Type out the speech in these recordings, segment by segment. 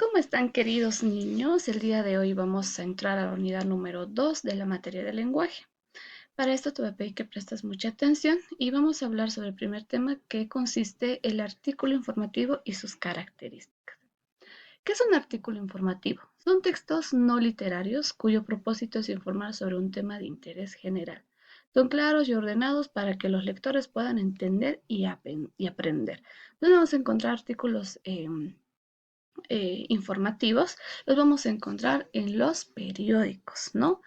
¿Cómo están, queridos niños? El día de hoy vamos a entrar a la unidad número 2 de la materia de lenguaje. Para esto te voy a pedir que prestes mucha atención y vamos a hablar sobre el primer tema, que consiste el artículo informativo y sus características. ¿Qué es un artículo informativo? Son textos no literarios cuyo propósito es informar sobre un tema de interés general. Son claros y ordenados para que los lectores puedan entender y aprender. Entonces vamos a encontrar artículos informativos, los vamos a encontrar en los periódicos, ¿no?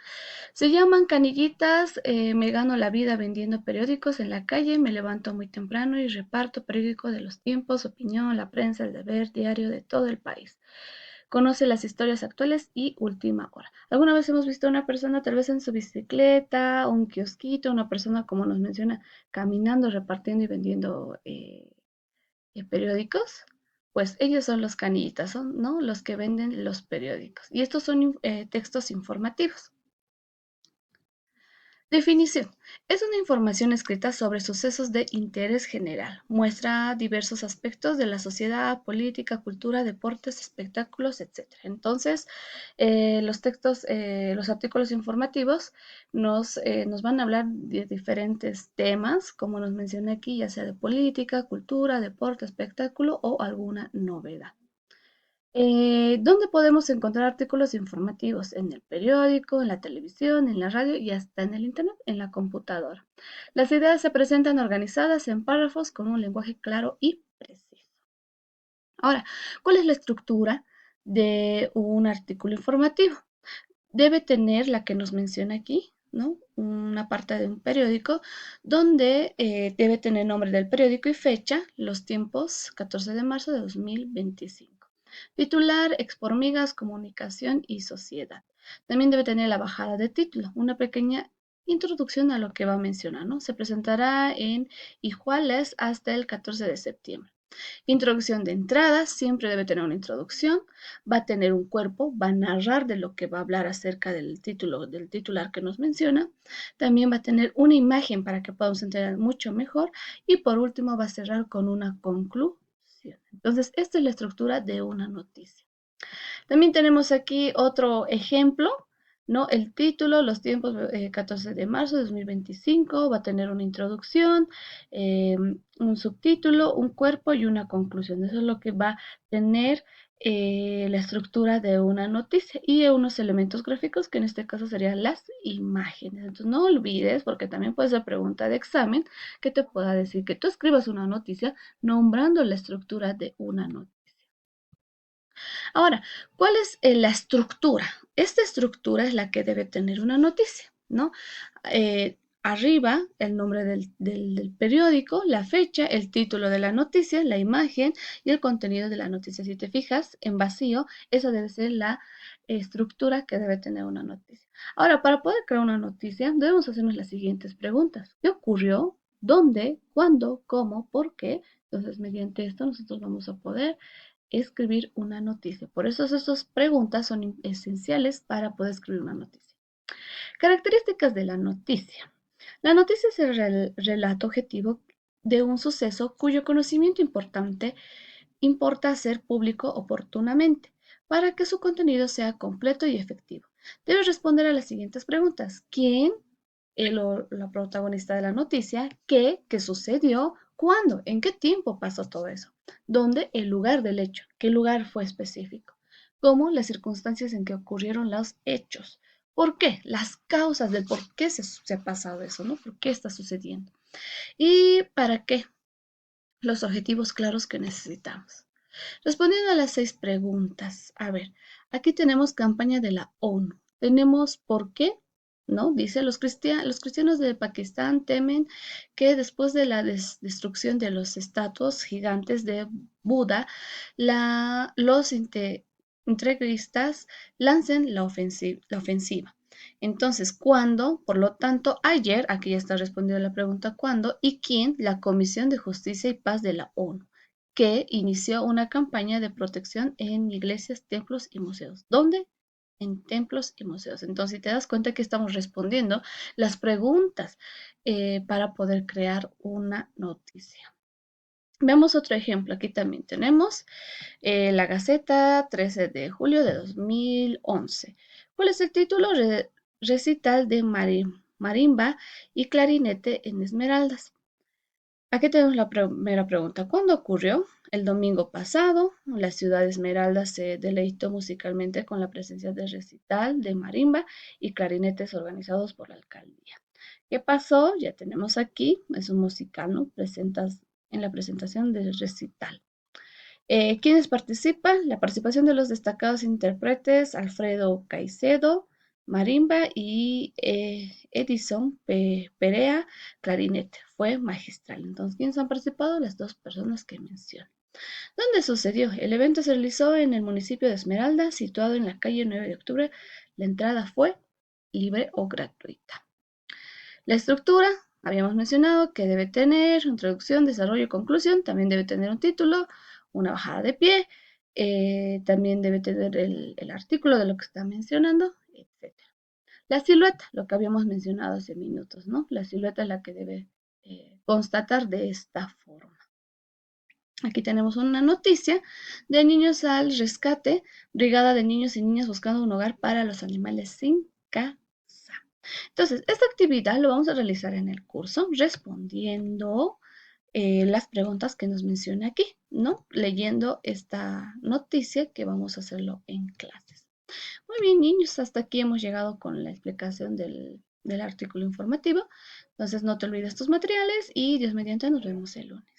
Se llaman canillitas, me gano la vida vendiendo periódicos en la calle, me levanto muy temprano y reparto periódicos de los tiempos, opinión, la prensa, el deber, diario de todo el país. Conoce las historias actuales y última hora. ¿Alguna vez hemos visto a una persona tal vez en su bicicleta, un kiosquito, una persona como nos menciona, caminando, repartiendo y vendiendo periódicos? Pues ellos son los canillitas, son, ¿no?, los que venden los periódicos. Y estos son textos informativos. Definición. Es una información escrita sobre sucesos de interés general. Muestra diversos aspectos de la sociedad, política, cultura, deportes, espectáculos, etc. Entonces, los artículos informativos nos van a hablar de diferentes temas, como nos mencioné aquí, ya sea de política, cultura, deporte, espectáculo o alguna novedad. ¿Dónde podemos encontrar artículos informativos? En el periódico, en la televisión, en la radio y hasta en el internet, en la computadora. Las ideas se presentan organizadas en párrafos con un lenguaje claro y preciso. Ahora, ¿cuál es la estructura de un artículo informativo? Debe tener la que nos menciona aquí, ¿no? Una parte de un periódico donde debe tener nombre del periódico y fecha, los tiempos, 14 de marzo de 2025. Titular, Expormigas, Comunicación y Sociedad. También debe tener la bajada de título, una pequeña introducción a lo que va a mencionar, ¿no? Se presentará en Ijuales hasta el 14 de septiembre. Introducción de entrada, siempre debe tener una introducción, va a tener un cuerpo, va a narrar de lo que va a hablar acerca del título, del titular que nos menciona, también va a tener una imagen para que podamos entender mucho mejor y por último va a cerrar con una conclusión. Entonces, esta es la estructura de una noticia. También tenemos aquí otro ejemplo, ¿no? El título, los tiempos, 14 de marzo de 2025, va a tener una introducción, un subtítulo, un cuerpo y una conclusión. Eso es lo que va a tener la estructura de una noticia y unos elementos gráficos que en este caso serían las imágenes. Entonces no olvides, porque también puede ser pregunta de examen, que te pueda decir que tú escribas una noticia nombrando la estructura de una noticia. Ahora, ¿cuál es la estructura? Esta estructura es la que debe tener una noticia, ¿no? Arriba, el nombre del periódico, la fecha, el título de la noticia, la imagen y el contenido de la noticia. Si te fijas en vacío, esa debe ser la estructura que debe tener una noticia. Ahora, para poder crear una noticia, debemos hacernos las siguientes preguntas. ¿Qué ocurrió? ¿Dónde? ¿Cuándo? ¿Cómo? ¿Por qué? Entonces, mediante esto, nosotros vamos a poder escribir una noticia. Por eso estas preguntas son esenciales para poder escribir una noticia. Características de la noticia. La noticia es el relato objetivo de un suceso cuyo conocimiento importante importa hacer público oportunamente para que su contenido sea completo y efectivo. Debe responder a las siguientes preguntas. ¿Quién? La protagonista de la noticia. ¿Qué sucedió? ¿Cuándo? ¿En qué tiempo pasó todo eso? ¿Dónde? El lugar del hecho. ¿Qué lugar fue específico? ¿Cómo? Las circunstancias en que ocurrieron los hechos. ¿Por qué? Las causas del por qué se ha pasado eso, ¿no? ¿Por qué está sucediendo? ¿Y para qué? Los objetivos claros que necesitamos. Respondiendo a las 6 preguntas, a ver, aquí tenemos campaña de la ONU. Tenemos por qué, ¿no? Dice, los cristianos de Pakistán temen que después de la destrucción de los estatuas gigantes de Buda, los integristas lancen la ofensiva. Entonces, ¿cuándo? Por lo tanto, ayer, aquí ya está respondiendo la pregunta ¿cuándo? ¿Y quién? La Comisión de Justicia y Paz de la ONU, que inició una campaña de protección en iglesias, templos y museos. ¿Dónde? En templos y museos. Entonces, si te das cuenta que estamos respondiendo las preguntas para poder crear una noticia. Veamos otro ejemplo. Aquí también tenemos la Gaceta, 13 de julio de 2011. ¿Cuál es el título? Recital de marimba y clarinete en Esmeraldas. Aquí tenemos la primera pregunta. ¿Cuándo ocurrió? El domingo pasado, la ciudad de Esmeraldas se deleitó musicalmente con la presencia de recital de marimba y clarinetes organizados por la alcaldía. ¿Qué pasó? Ya tenemos aquí, es un musical, ¿no? Presentas en la presentación del recital. ¿Quiénes participan? La participación de los destacados intérpretes Alfredo Caicedo, marimba y Edison Perea, clarinete. Fue magistral. Entonces, ¿quiénes han participado? Las dos personas que menciono. ¿Dónde sucedió? El evento se realizó en el municipio de Esmeralda, situado en la calle 9 de octubre. La entrada fue libre o gratuita. La estructura, habíamos mencionado que debe tener introducción, desarrollo y conclusión, también debe tener un título, una bajada de pie, también debe tener el artículo de lo que está mencionando, etc. La silueta, lo que habíamos mencionado hace minutos, ¿no? La silueta es la que debe constatar de esta forma. Aquí tenemos una noticia de Niños al Rescate, Brigada de Niños y Niñas buscando un hogar para los animales sin casa. Entonces, esta actividad lo vamos a realizar en el curso respondiendo las preguntas que nos menciona aquí, ¿no? Leyendo esta noticia que vamos a hacerlo en clases. Muy bien, niños, hasta aquí hemos llegado con la explicación del artículo informativo. Entonces, no te olvides tus materiales y Dios mediante nos vemos el lunes.